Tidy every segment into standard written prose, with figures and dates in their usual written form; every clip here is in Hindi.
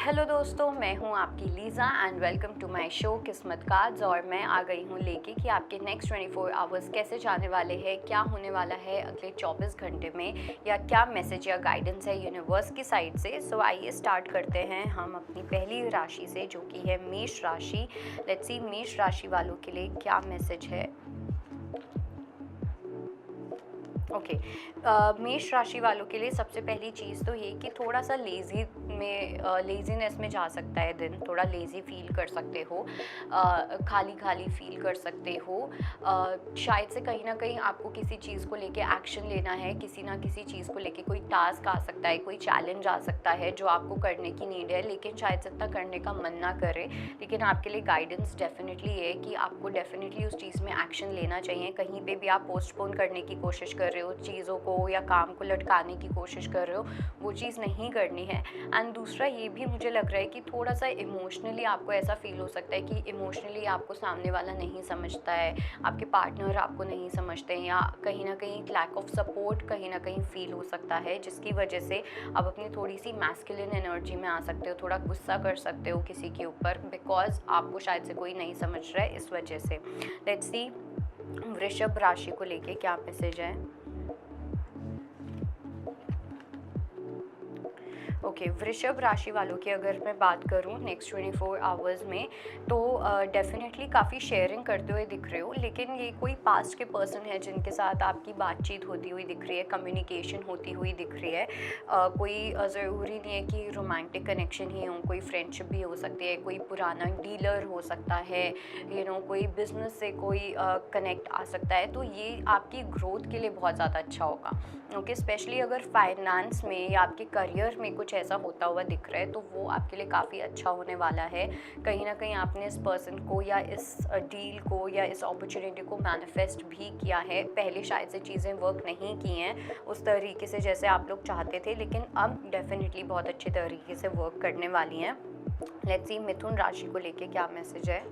हेलो दोस्तों, मैं हूं आपकी Lisa and welcome to my show किस्मत कार्ड्स। और मैं आ गई हूं लेके कि आपके नेक्स्ट 24 आवर्स कैसे जाने वाले हैं, क्या होने वाला है अगले 24 घंटे में, या क्या मैसेज या गाइडेंस है यूनिवर्स की साइड से। सो आइए स्टार्ट करते हैं हम अपनी पहली राशि से, जो कि है मेष राशि। लेट्स सी मेष राशि वालों के लिए क्या मैसेज है। ओके, मेष राशि वालों के लिए सबसे पहली चीज़ तो ये कि थोड़ा सा लेज़ीनेस में जा सकता है दिन। थोड़ा लेज़ी फील कर सकते हो, खाली खाली फील कर सकते हो। शायद से कहीं ना कहीं आपको किसी चीज़ को लेके एक्शन लेना है, किसी ना किसी चीज़ को लेके कोई टास्क आ सकता है, कोई चैलेंज आ सकता है जो आपको करने की नीड है, लेकिन शायद से इतना करने का मन ना करे। लेकिन आपके लिए गाइडेंस डेफिनेटली है कि आपको डेफिनेटली उस चीज़ में एक्शन लेना चाहिए। कहीं पे भी आप पोस्टपोन करने की कोशिश कर रहे हो चीज़ों को, या काम को लटकाने की कोशिश कर रहे हो, वो चीज़ नहीं करनी है। एंड दूसरा ये भी मुझे लग रहा है कि थोड़ा सा इमोशनली आपको ऐसा फील हो सकता है कि इमोशनली आपको सामने वाला नहीं समझता है, आपके पार्टनर आपको नहीं समझते हैं, या कहीं ना कहीं लैक ऑफ सपोर्ट कहीं ना कहीं फील हो सकता है, जिसकी वजह से आप अपनी थोड़ी सी मैस्कुलिन एनर्जी में आ सकते हो, थोड़ा गुस्सा कर सकते हो किसी के ऊपर, बिकॉज आपको शायद से कोई नहीं समझ रहा है, इस वजह से। लेट्स सी वृषभ राशि को लेके क्या मैसेज है। ओके, वृषभ राशि वालों की अगर मैं बात करूं नेक्स्ट 24 आवर्स में, तो डेफिनेटली काफ़ी शेयरिंग करते हुए दिख रहे हो। लेकिन ये कोई पास्ट के पर्सन है जिनके साथ आपकी बातचीत होती हुई दिख रही है, कम्युनिकेशन होती हुई दिख रही है। कोई ज़रूरी नहीं है कि रोमांटिक कनेक्शन ही हो, कोई फ्रेंडशिप भी हो सकती है, कोई पुराना डीलर हो सकता है, कोई बिजनेस से कोई कनेक्ट आ सकता है। तो ये आपकी ग्रोथ के लिए बहुत ज़्यादा अच्छा होगा। ओके, स्पेशली अगर फाइनेंस में या आपके करियर में कुछ ऐसा होता हुआ दिख रहा है, तो वो आपके लिए काफ़ी अच्छा होने वाला है। कहीं ना कहीं आपने इस पर्सन को या इस डील को या इस अपॉर्चुनिटी को मैनिफेस्ट भी किया है। पहले शायद से चीज़ें वर्क नहीं की हैं उस तरीके से जैसे आप लोग चाहते थे, लेकिन अब डेफिनेटली बहुत अच्छे तरीके से वर्क करने वाली हैं। लेट्स सी मिथुन राशि को लेके क्या मैसेज है।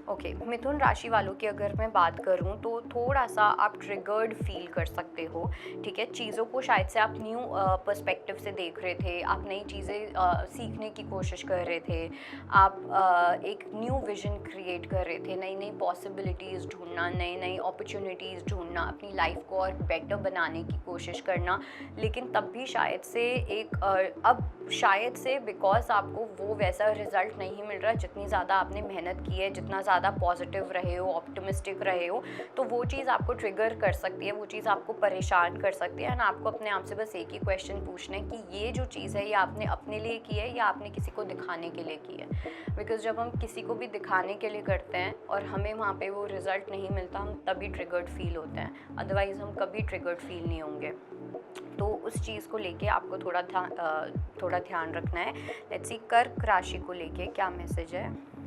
ओके, मिथुन राशि वालों की अगर मैं बात करूं, तो थोड़ा सा आप ट्रिगर्ड फील कर सकते हो। ठीक है, चीज़ों को शायद से आप न्यू पर्सपेक्टिव से देख रहे थे, आप नई चीज़ें सीखने की कोशिश कर रहे थे, आप एक न्यू विजन क्रिएट कर रहे थे, नई नई पॉसिबिलिटीज़ ढूंढना, नई नई अपॉर्चुनिटीज़ ढूंढना, अपनी लाइफ को और बेटर बनाने की कोशिश करना। लेकिन तब भी शायद से अब शायद से बिकॉज आपको वो वैसा रिजल्ट नहीं मिल रहा जितनी ज़्यादा आपने मेहनत की है, जितना ज़्यादा पॉजिटिव रहे हो, ऑप्टिमिस्टिक रहे हो, तो वो चीज़ आपको ट्रिगर कर सकती है, वो चीज़ आपको परेशान कर सकती है। एंड आपको अपने आप से बस एक ही क्वेश्चन पूछना है कि ये जो चीज़ है, ये आपने अपने लिए की है या आपने किसी को दिखाने के लिए की है। बिकॉज जब हम किसी को भी दिखाने के लिए करते हैं और हमें वहाँ पे वो रिज़ल्ट नहीं मिलता, हम तभी ट्रिगर्ड फील होते हैं, अदरवाइज़ हम कभी ट्रिगर्ड फील नहीं होंगे। तो उस चीज़ को लेके आपको थोड़ा ध्यान रखना है। लेट्स सी कर्क राशि को लेके क्या मैसेज है।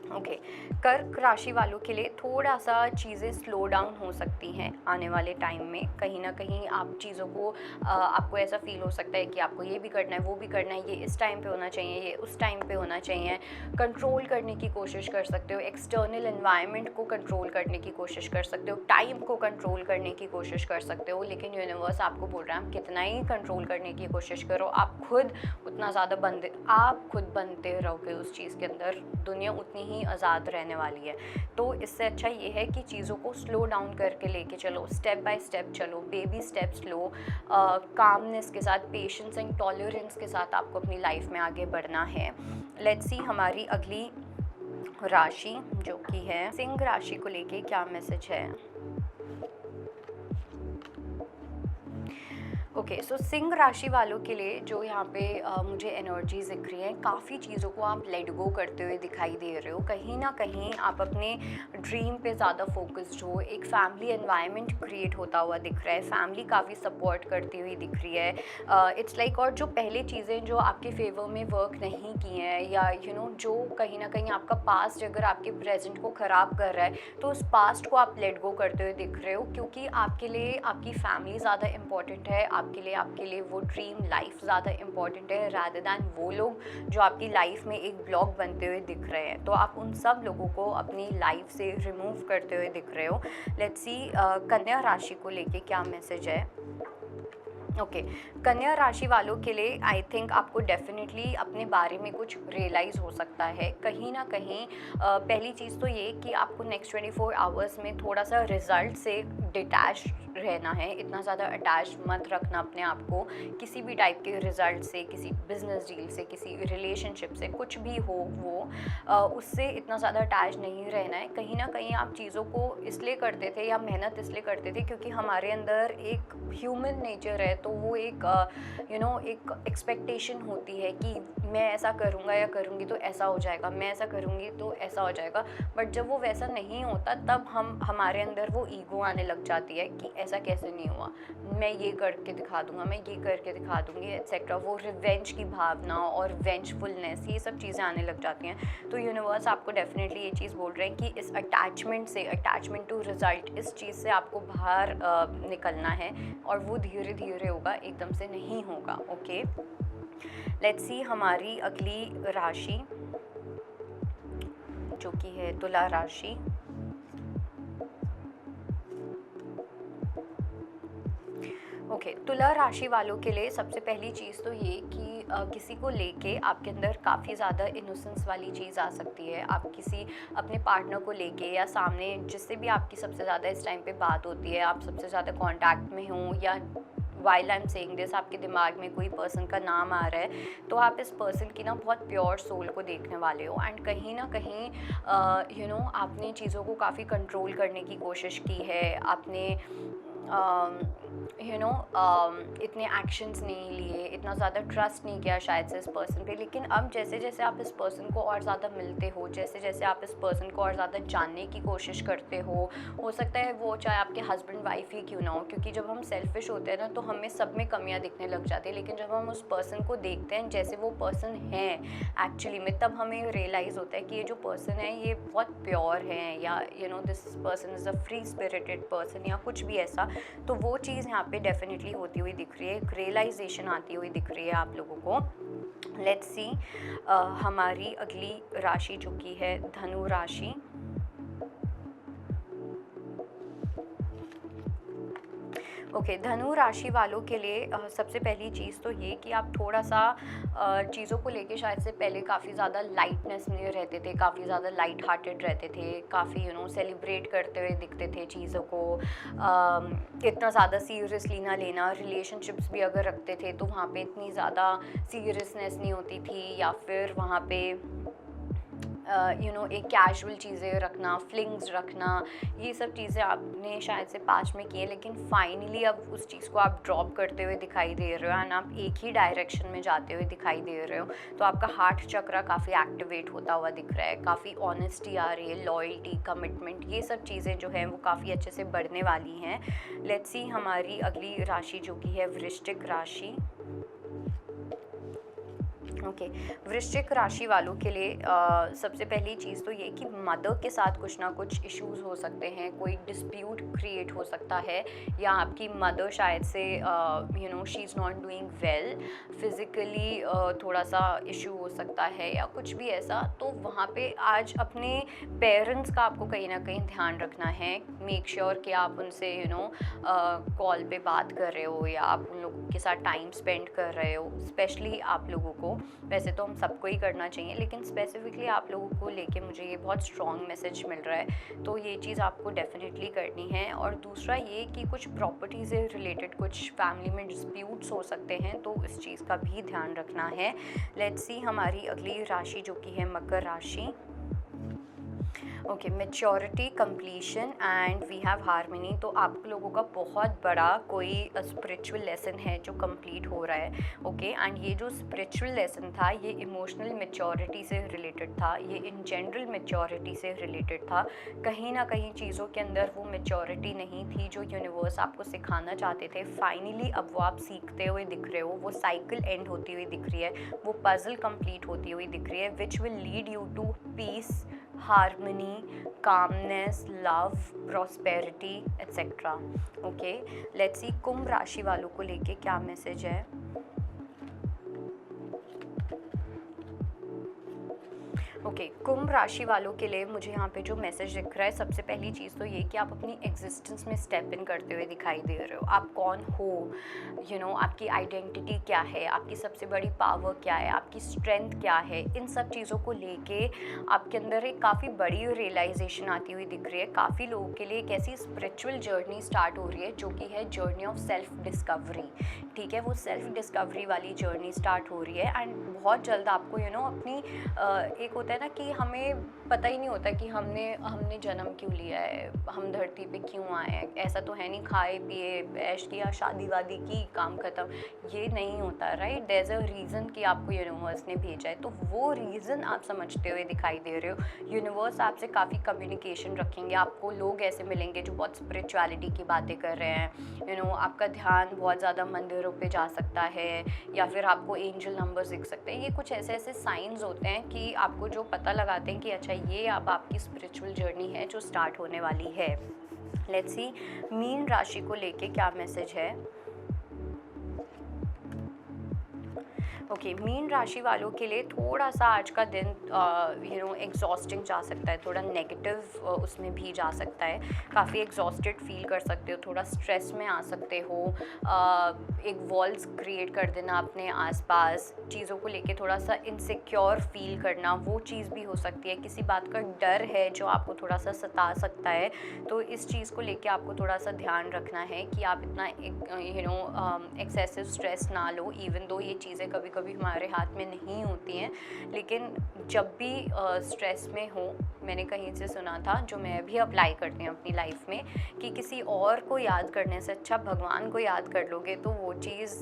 ओके, कर्क राशि वालों के लिए थोड़ा सा चीज़ें स्लो डाउन हो सकती हैं आने वाले टाइम में। कहीं ना कहीं आप चीज़ों को आपको ऐसा फील हो सकता है कि आपको ये भी करना है, वो भी करना है, ये इस टाइम पे होना चाहिए, ये उस टाइम पे होना चाहिए। कंट्रोल करने की कोशिश कर सकते हो, एक्सटर्नल एनवायरनमेंट को कंट्रोल करने की कोशिश कर सकते हो, टाइम को कंट्रोल करने की कोशिश कर सकते हो। लेकिन यूनिवर्स आपको बोल रहा है, आप कितना ही कंट्रोल करने की कोशिश करो, आप खुद उतना ज़्यादा आप खुद बनते रहोगे उस चीज़ के अंदर, दुनिया उतनी ही आज़ाद रहने वाली है। तो इससे अच्छा ये है कि चीज़ों को स्लो डाउन करके लेके चलो, स्टेप बाय स्टेप चलो, बेबी स्टेप्स लो, कामनेस के साथ, पेशेंस एंड टॉलरेंस के साथ आपको अपनी लाइफ में आगे बढ़ना है। लेट्स सी हमारी अगली राशि जो कि है सिंह राशि को लेके क्या मैसेज है। ओके, सो सिंह राशि वालों के लिए जो यहाँ पे मुझे एनर्जीज दिख रही हैं, काफ़ी चीज़ों को आप लेट गो करते हुए दिखाई दे रहे हो। कहीं ना कहीं आप अपने ड्रीम पे ज़्यादा फोकस्ड हो, एक फैमिली एनवायरनमेंट क्रिएट होता हुआ दिख रहा है, फैमिली काफ़ी सपोर्ट करती हुई दिख रही है। इट्स लाइक और जो पहले चीज़ें जो आपके फेवर में वर्क नहीं की हैं, या जो कहीं ना कहीं आपका पास्ट अगर आपके प्रेजेंट को ख़राब कर रहा है, तो उस पास्ट को आप लेट गो करते हुए दिख रहे हो, क्योंकि आपके लिए आपकी फैमिली ज़्यादा इंपॉर्टेंट है, आपके लिए वो ड्रीम लाइफ ज़्यादा इम्पॉर्टेंट है रादर दैन वो लोग जो आपकी लाइफ में एक ब्लॉक बनते हुए दिख रहे हैं। तो आप उन सब लोगों को अपनी लाइफ से रिमूव करते हुए दिख रहे हो। लेट्स सी कन्या राशि को लेके क्या मैसेज है। ओके कन्या राशि वालों के लिए आई थिंक आपको डेफिनेटली अपने बारे में कुछ रियलाइज़ हो सकता है कहीं ना कहीं। पहली चीज़ तो ये कि आपको नेक्स्ट 24 आवर्स में थोड़ा सा रिजल्ट से डिटैच रहना है। इतना ज़्यादा अटैच मत रखना अपने आप को किसी भी टाइप के रिजल्ट से, किसी बिजनेस डील से, किसी रिलेशनशिप से, कुछ भी हो वो उससे इतना ज़्यादा अटैच नहीं रहना है। कहीं ना कहीं आप चीज़ों को इसलिए करते थे या मेहनत इसलिए करते थे क्योंकि हमारे अंदर एक ह्यूमन नेचर है, तो वो एक एक एक्सपेक्टेशन होती है कि मैं ऐसा करूँगा या करूँगी तो ऐसा हो जाएगा, मैं ऐसा करूँगी तो ऐसा हो जाएगा। बट जब वो वैसा नहीं होता तब हमारे अंदर वो ईगो आने लग जाती है कि ऐसा कैसे नहीं हुआ, मैं ये करके दिखा दूँगा, मैं ये करके दिखा दूँगी एट्सेट्रा। वो रिवेंज की भावना और वेंजफुलनेस ये सब चीज़ें आने लग जाती हैं। तो यूनिवर्स आपको डेफिनेटली ये चीज़ बोल रहे हैं कि इस अटैचमेंट टू रिजल्ट, इस चीज़ से आपको बाहर निकलना है और वो धीरे धीरे होगा, एकदम से नहीं होगा। ओके लेट्स सी हमारी अगली राशि जो कि है तुला राशि। ओके तुला राशि वालों के लिए सबसे पहली चीज़ तो ये कि किसी को लेके आपके अंदर काफ़ी ज़्यादा इनोसेंस वाली चीज़ आ सकती है। आप किसी अपने पार्टनर को लेके या सामने जिससे भी आपकी सबसे ज़्यादा इस टाइम पे बात होती है, आप सबसे ज़्यादा कांटेक्ट में हो, या while I am saying this आपके दिमाग में कोई पर्सन का नाम आ रहा है, तो आप इस पर्सन की ना बहुत प्योर सोल को देखने वाले हो। एंड कहीं ना कहीं आपने चीज़ों को काफ़ी कंट्रोल करने की कोशिश की है, आपने इतने एक्शंस नहीं लिए, इतना ज़्यादा ट्रस्ट नहीं किया शायद से इस पर्सन पे। लेकिन अब जैसे जैसे आप इस पर्सन को और ज़्यादा मिलते हो, जैसे जैसे आप इस पर्सन को और ज़्यादा जानने की कोशिश करते हो सकता है वो चाहे आपके हस्बैंड वाइफ ही क्यों ना हो, क्योंकि जब हम सेल्फिश होते हैं ना तो हमें सब में कमियां दिखने लग जाती है। लेकिन जब हम उस पर्सन को देखते हैं जैसे वो पर्सन है एक्चुअली में, तब हमें रियलाइज़ होता है कि ये जो पर्सन है ये बहुत प्योर है, या this person is a free spirited person, या कुछ भी ऐसा। तो वो चीज़ यहाँ पे डेफिनेटली होती हुई दिख रही है, एक रियलाइजेशन आती हुई दिख रही है आप लोगों को। लेट्स सी हमारी अगली राशि जो कि है धनु राशि। ओके धनु राशि वालों के लिए सबसे पहली चीज़ तो ये कि आप थोड़ा सा चीज़ों को लेके शायद से पहले काफ़ी ज़्यादा लाइटनेस में रहते थे, काफ़ी ज़्यादा लाइट हार्टेड रहते थे, काफ़ी सेलिब्रेट करते हुए दिखते थे चीज़ों को। इतना ज़्यादा सीरियसली ना लेना, रिलेशनशिप्स भी अगर रखते थे तो वहाँ पे इतनी ज़्यादा सीरियसनेस नहीं होती थी, या फिर वहाँ पे एक कैजुअल चीज़ें रखना, फ्लिंग्स रखना, ये सब चीज़ें आपने शायद से पास्ट में की है। लेकिन फाइनली अब उस चीज़ को आप ड्रॉप करते हुए दिखाई दे रहे हो एंड आप एक ही डायरेक्शन में जाते हुए दिखाई दे रहे हो। तो आपका हार्ट चक्र काफ़ी एक्टिवेट होता हुआ दिख रहा है, काफ़ी ऑनेस्टी आ रही है, लॉयल्टी, कमिटमेंट, ये सब चीज़ें जो हैं वो काफ़ी अच्छे से बढ़ने वाली हैं। लेट्स सी हमारी अगली राशि जो कि है वृश्चिक राशि। ओके वृश्चिक राशि वालों के लिए सबसे पहली चीज़ तो ये कि मदर के साथ कुछ ना कुछ इश्यूज हो सकते हैं, कोई डिस्प्यूट क्रिएट हो सकता है, या आपकी मदर शायद से she is not doing well physically, थोड़ा सा इशू हो सकता है या कुछ भी ऐसा। तो वहाँ पे आज अपने पेरेंट्स का आपको कहीं ना कहीं ध्यान रखना है। मेक श्योर कि आप उनसे कॉल पे बात कर रहे हो या आप उन लोगों के साथ टाइम स्पेंड कर रहे हो। स्पेशली आप लोगों को, वैसे तो हम सबको ही करना चाहिए, लेकिन स्पेसिफिकली आप लोगों को लेके मुझे ये बहुत स्ट्रॉन्ग मैसेज मिल रहा है, तो ये चीज़ आपको डेफिनेटली करनी है। और दूसरा ये कि कुछ प्रॉपर्टी से रिलेटेड कुछ फैमिली में डिस्प्यूट्स हो सकते हैं, तो इस चीज़ का भी ध्यान रखना है। लेट्स सी हमारी अगली राशि जो कि है मकर राशि। Okay maturity, completion and we have harmony. तो आप लोगों का बहुत बड़ा कोई स्पिरिचुअल लेसन है जो कंप्लीट हो रहा है। ओके एंड ये जो स्पिरिचुअल लेसन था ये इमोशनल मैच्योरिटी से रिलेटेड था, ये इन जनरल मैच्योरिटी से रिलेटेड था। कहीं ना कहीं चीज़ों के अंदर वो मैच्योरिटी नहीं थी जो यूनिवर्स आपको सिखाना चाहते थे। फाइनली अब वो आप सीखते हुए दिख रहे हो, वो साइकिल एंड होती हुई दिख रही है, वो पजल कंप्लीट होती हुई दिख रही है, which will lead you to peace, harmony, calmness, love, prosperity etcetera. Okay, let's see Kumbh राशि वालों को लेके क्या मैसेज है। ओके, कुंभ राशि वालों के लिए मुझे यहाँ पे जो मैसेज दिख रहा है, सबसे पहली चीज़ तो ये कि आप अपनी एग्जिस्टेंस में स्टेप इन करते हुए दिखाई दे रहे हो। आप कौन हो, आपकी आइडेंटिटी क्या है, आपकी सबसे बड़ी पावर क्या है, आपकी स्ट्रेंथ क्या है, इन सब चीज़ों को लेके आपके अंदर एक काफ़ी बड़ी रियलाइजेशन आती हुई दिख रही है। काफ़ी लोगों के लिए एक ऐसी स्पिरिचुअल जर्नी स्टार्ट हो रही है जो कि है जर्नी ऑफ सेल्फ डिस्कवरी। ठीक है, वो सेल्फ डिस्कवरी वाली जर्नी स्टार्ट हो रही है एंड बहुत जल्द आपको अपनी एक होता है ना कि हमें पता ही नहीं होता कि हमने जन्म क्यों लिया है, हम धरती पे क्यों आए हैं। ऐसा तो है नहीं खाए पिए ऐश किया शादी वादी की काम ख़त्म, ये नहीं होता, right. There is a reason कि आपको यूनिवर्स ने भेजा है, तो वो रीज़न आप समझते हुए दिखाई दे रहे हो। यूनिवर्स आपसे काफ़ी कम्युनिकेशन रखेंगे, आपको लोग ऐसे मिलेंगे जो बहुत स्पिरिचुअलिटी की बातें कर रहे हैं। आपका ध्यान बहुत ज़्यादा मंदिरों पे जा सकता है या फिर आपको एंजल नंबर्स दिख सकते हैं। ये कुछ ऐसे ऐसे साइंस होते हैं कि आपको जो पता लगाते हैं कि अच्छा ये अब आपकी स्पिरिचुअल जर्नी है जो स्टार्ट होने वाली है। लेट्स सी मीन राशि को लेके क्या मैसेज है। ओके, मीन राशि वालों के लिए थोड़ा सा आज का दिन एग्जॉस्टिंग जा सकता है, थोड़ा नेगेटिव उसमें भी जा सकता है। काफ़ी एग्जॉस्टेड फील कर सकते हो, थोड़ा स्ट्रेस में आ सकते हो। एक वॉल्स क्रिएट कर देना अपने आसपास, चीज़ों को लेके थोड़ा सा इनसिक्योर फील करना, वो चीज़ भी हो सकती है। किसी बात का डर है जो आपको थोड़ा सा सता सकता है, तो इस चीज़ को लेके आपको थोड़ा सा ध्यान रखना है कि आप इतना एक्सेसिव स्ट्रेस ना लो। इवन दो ये चीज़ें कभी कभी हमारे हाथ में नहीं होती हैं, लेकिन जब भी स्ट्रेस में हो, मैंने कहीं से सुना था जो मैं भी अप्लाई करती हूँ अपनी लाइफ में, कि किसी और को याद करने से अच्छा भगवान को याद कर लोगे तो वो चीज़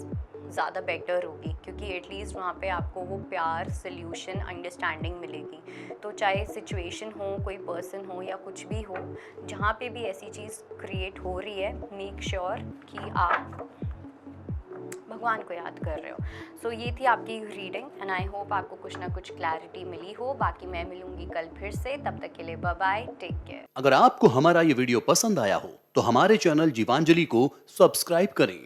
ज़्यादा बेटर होगी, क्योंकि एटलीस्ट वहाँ पे आपको वो प्यार, सोल्यूशन, अंडरस्टैंडिंग मिलेगी। तो चाहे सिचुएशन हो, कोई पर्सन हो या कुछ भी हो, जहाँ पे भी ऐसी चीज़ क्रिएट हो रही है, मेक श्योर कि आप भगवान को याद कर रहे हो। सो ये थी आपकी रीडिंग एंड आई होप आपको कुछ ना कुछ क्लैरिटी मिली हो। बाकी मैं मिलूंगी कल फिर से, तब तक के लिए बाय बाय, टेक केयर। अगर आपको हमारा ये वीडियो पसंद आया हो तो हमारे चैनल जीवांजलि को सब्सक्राइब करें